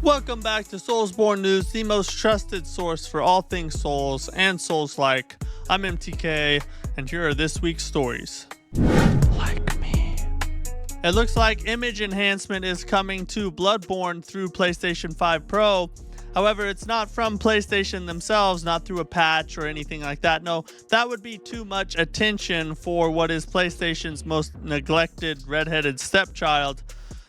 Welcome back to Soulsborne News, the most trusted source for all things Souls and Souls-like. I'm MTK, and here are this week's stories. Like me. It looks like image enhancement is coming to Bloodborne through PlayStation 5 Pro. However, it's not from PlayStation themselves, not through a patch or anything like that. No, that would be too much attention for what is PlayStation's most neglected redheaded stepchild.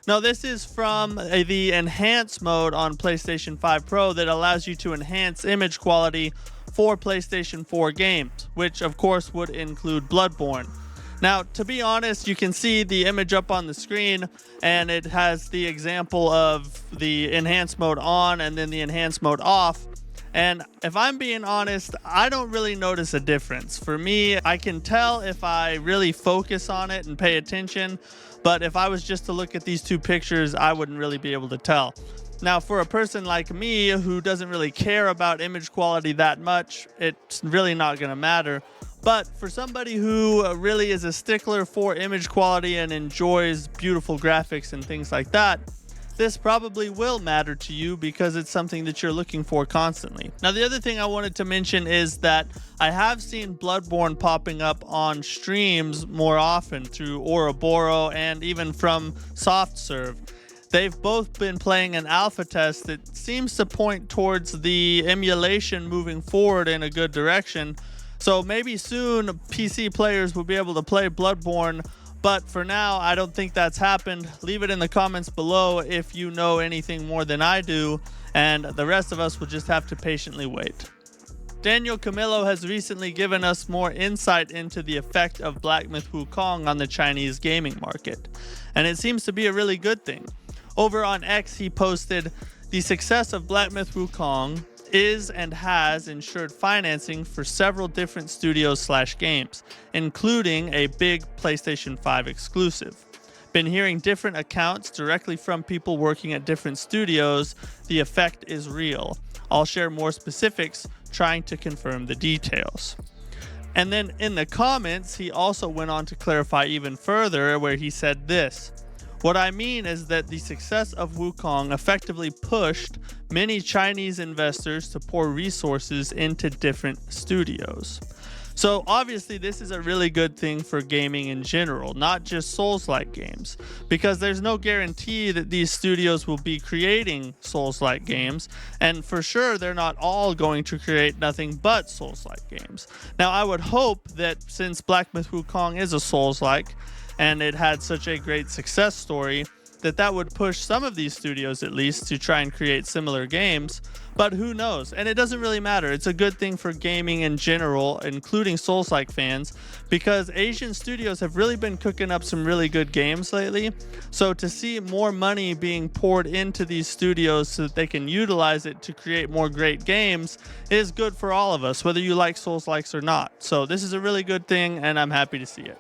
No, this is from the enhance mode on PlayStation 5 Pro that allows you to enhance image quality for PlayStation 4 games, which of course would include Bloodborne. Now, to be honest, you can see the image up on the screen, and it has the example of the enhance mode on and then the enhance mode off. And if I'm being honest, I don't really notice a difference. For me, I can tell if I really focus on it and pay attention, but if I was just to look at these two pictures, I wouldn't really be able to tell. Now, for a person like me who doesn't really care about image quality that much, it's really not going to matter. But for somebody who really is a stickler for image quality and enjoys beautiful graphics and things like that, this probably will matter to you because it's something that you're looking for constantly. Now, the other thing I wanted to mention is that I have seen Bloodborne popping up on streams more often through Ouroboros and even from SoftServe. They've both been playing an alpha test that seems to point towards the emulation moving forward in a good direction. So maybe soon PC players will be able to play Bloodborne. But for now, I don't think that's happened. Leave it in the comments below if you know anything more than I do, and the rest of us will just have to patiently wait. Daniel Camillo has recently given us more insight into the effect of Black Myth Wukong on the Chinese gaming market, and it seems to be a really good thing. Over on X, he posted, "The success of Black Myth Wukong is and has ensured financing for several different studios/games, including a big PlayStation 5 exclusive. Been hearing different accounts directly from people working at different studios. The effect is real. I'll share more specifics, trying to confirm the details." And then in the comments, he also went on to clarify even further, where he said this: "What I mean is that the success of Wukong effectively pushed many Chinese investors to pour resources into different studios." So obviously this is a really good thing for gaming in general, not just Souls-like games, because there's no guarantee that these studios will be creating Souls-like games, and for sure they're not all going to create nothing but Souls-like games. Now, I would hope that since Black Myth Wukong is a Souls-like, and it had such a great success story, that would push some of these studios at least to try and create similar games, but who knows? And it doesn't really matter. It's a good thing for gaming in general, including Souls-like fans, because Asian studios have really been cooking up some really good games lately. So to see more money being poured into these studios so that they can utilize it to create more great games is good for all of us, whether you like Souls-likes or not. So this is a really good thing, and I'm happy to see it.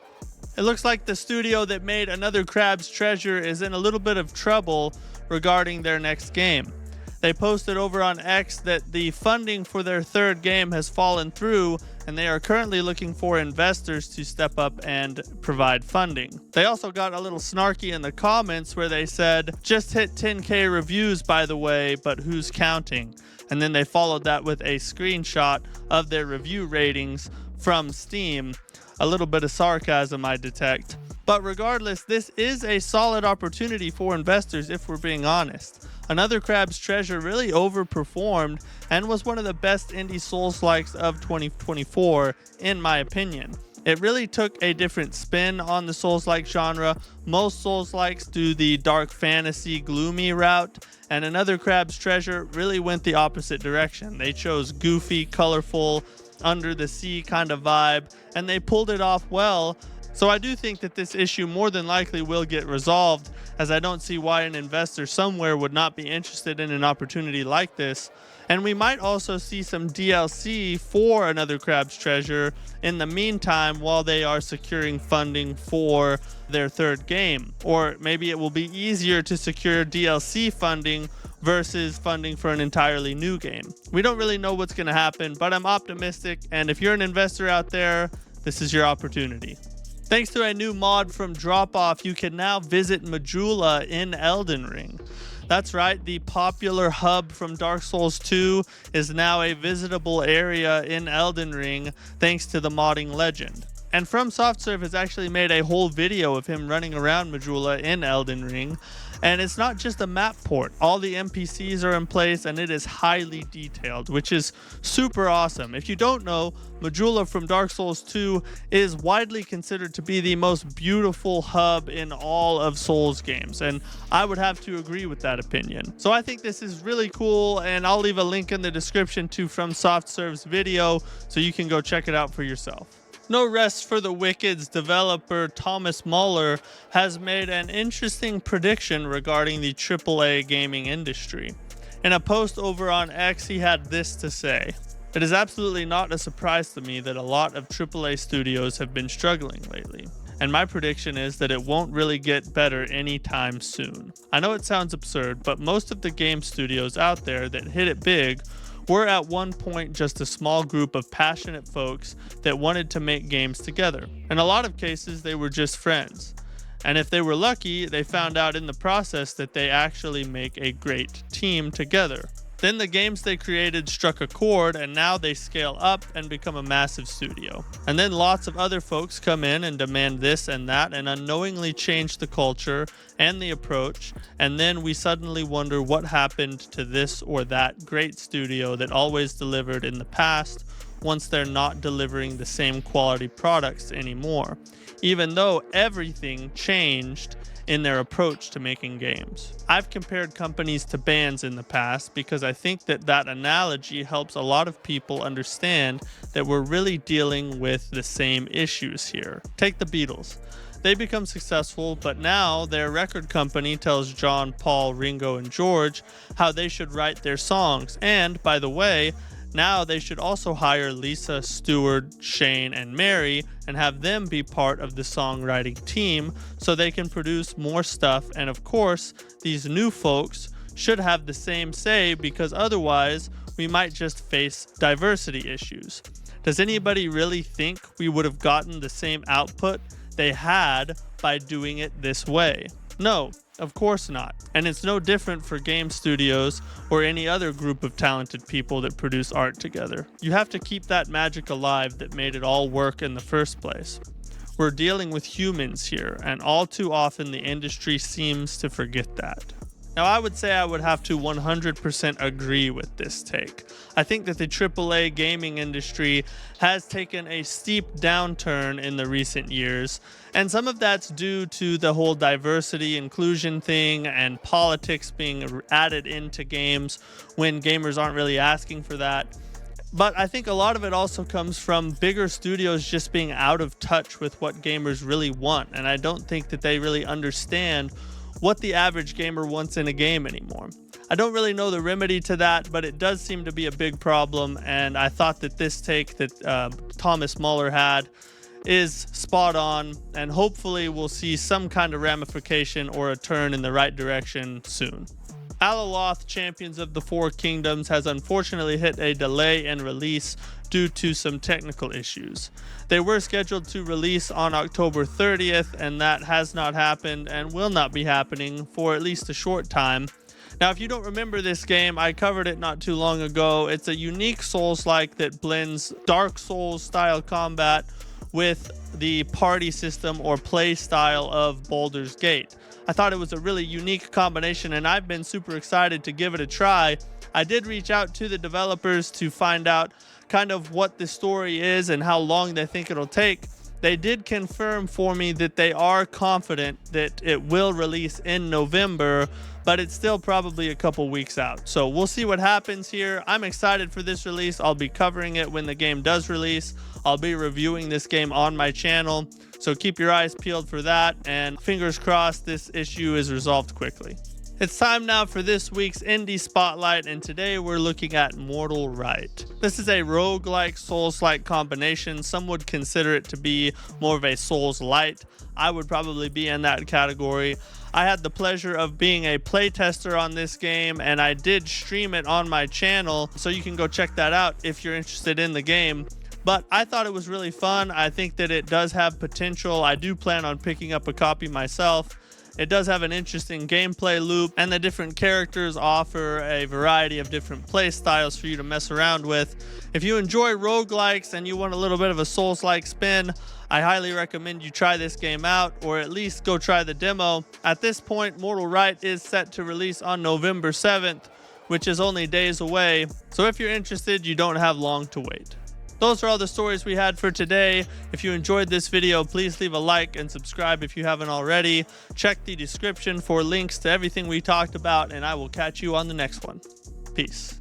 It looks like the studio that made Another Crab's Treasure is in a little bit of trouble regarding their next game. They posted over on X that the funding for their third game has fallen through, and they are currently looking for investors to step up and provide funding. They also got a little snarky in the comments where they said, "Just hit 10K reviews, by the way, but who's counting?" And then they followed that with a screenshot of their review ratings from Steam. A little bit of sarcasm, I detect. But regardless, this is a solid opportunity for investors if we're being honest. Another Crab's Treasure really overperformed and was one of the best indie Souls-likes of 2024, in my opinion. It really took a different spin on the Souls-like genre. Most Souls-likes do the dark fantasy, gloomy route, and Another Crab's Treasure really went the opposite direction. They chose goofy, colorful, under the sea kind of vibe, and they pulled it off well. So I do think that this issue more than likely will get resolved, as I don't see why an investor somewhere would not be interested in an opportunity like this. And we might also see some DLC for Another Crab's Treasure in the meantime while they are securing funding for their third game. Or maybe it will be easier to secure DLC funding versus funding for an entirely new game. We don't really know what's going to happen, but I'm optimistic, and if you're an investor out there, this is your opportunity. Thanks to a new mod from Dropoff, you can now visit Majula in Elden Ring. That's right, the popular hub from Dark Souls 2 is now a visitable area in Elden Ring thanks to the modding legend. And FromSoftServe has actually made a whole video of him running around Majula in Elden Ring. And it's not just a map port. All the NPCs are in place and it is highly detailed, which is super awesome. If you don't know, Majula from Dark Souls 2 is widely considered to be the most beautiful hub in all of Souls games. And I would have to agree with that opinion. So I think this is really cool, and I'll leave a link in the description to FromSoftServe's video so you can go check it out for yourself. No Rest for the Wicked's developer Thomas Mauler has made an interesting prediction regarding the AAA gaming industry. In a post over on X, he had this to say: "It is absolutely not a surprise to me that a lot of AAA studios have been struggling lately. And my prediction is that it won't really get better anytime soon. I know it sounds absurd, but most of the game studios out there that hit it big were at one point just a small group of passionate folks that wanted to make games together. In a lot of cases, they were just friends. And if they were lucky, they found out in the process that they actually make a great team together. Then the games they created struck a chord, and now they scale up and become a massive studio. And then lots of other folks come in and demand this and that and unknowingly change the culture and the approach, and then we suddenly wonder what happened to this or that great studio that always delivered in the past once they're not delivering the same quality products anymore, even though everything changed in their approach to making games." I've compared companies to bands in the past because I think that analogy helps a lot of people understand that we're really dealing with the same issues here. Take the Beatles. They become successful, but now their record company tells John, Paul, Ringo, and George how they should write their songs. And, by the way, now they should also hire Lisa, Stuart, Shane, and Mary and have them be part of the songwriting team so they can produce more stuff. And of course, these new folks should have the same say, because otherwise we might just face diversity issues. Does anybody really think we would have gotten the same output they had by doing it this way? No, of course not. And it's no different for game studios or any other group of talented people that produce art together. You have to keep that magic alive that made it all work in the first place. We're dealing with humans here, and all too often the industry seems to forget that. Now, I would say I would have to 100% agree with this take. I think that the AAA gaming industry has taken a steep downturn in the recent years, and some of that's due to the whole diversity, inclusion thing, and politics being added into games when gamers aren't really asking for that. But I think a lot of it also comes from bigger studios just being out of touch with what gamers really want, and I don't think that they really understand what the average gamer wants in a game anymore. I don't really know the remedy to that, but it does seem to be a big problem, and I thought that this take that Thomas Mauler had is spot on, and hopefully we'll see some kind of ramification or a turn in the right direction soon. Alaloth, Champions of the Four Kingdoms, has unfortunately hit a delay in release due to some technical issues. They were scheduled to release on October 30th, and that has not happened and will not be happening for at least a short time. Now, if you don't remember this game, I covered it not too long ago. It's a unique Souls-like that blends Dark Souls style combat with the party system or play style of Baldur's Gate. I thought it was a really unique combination, and I've been super excited to give it a try. I did reach out to the developers to find out kind of what the story is and how long they think it'll take. They did confirm for me that they are confident that it will release in November, but it's still probably a couple weeks out. So we'll see what happens here. I'm excited for this release. I'll be covering it when the game does release. I'll be reviewing this game on my channel, so keep your eyes peeled for that, and fingers crossed this issue is resolved quickly. It's time now for this week's Indie Spotlight, and today we're looking at Mortal Rite. This is a roguelike, Souls-like combination. Some would consider it to be more of a Souls-light. I would probably be in that category. I had the pleasure of being a playtester on this game, and I did stream it on my channel, so you can go check that out if you're interested in the game. But I thought it was really fun. I think that it does have potential. I do plan on picking up a copy myself. It does have an interesting gameplay loop, and the different characters offer a variety of different play styles for you to mess around with. If you enjoy roguelikes and you want a little bit of a Souls-like spin, I highly recommend you try this game out, or at least go try the demo. At this point, Mortal Rite is set to release on November 7th, which is only days away, so if you're interested, you don't have long to wait. Those are all the stories we had for today. If you enjoyed this video, please leave a like and subscribe if you haven't already. Check the description for links to everything we talked about, and I will catch you on the next one. Peace.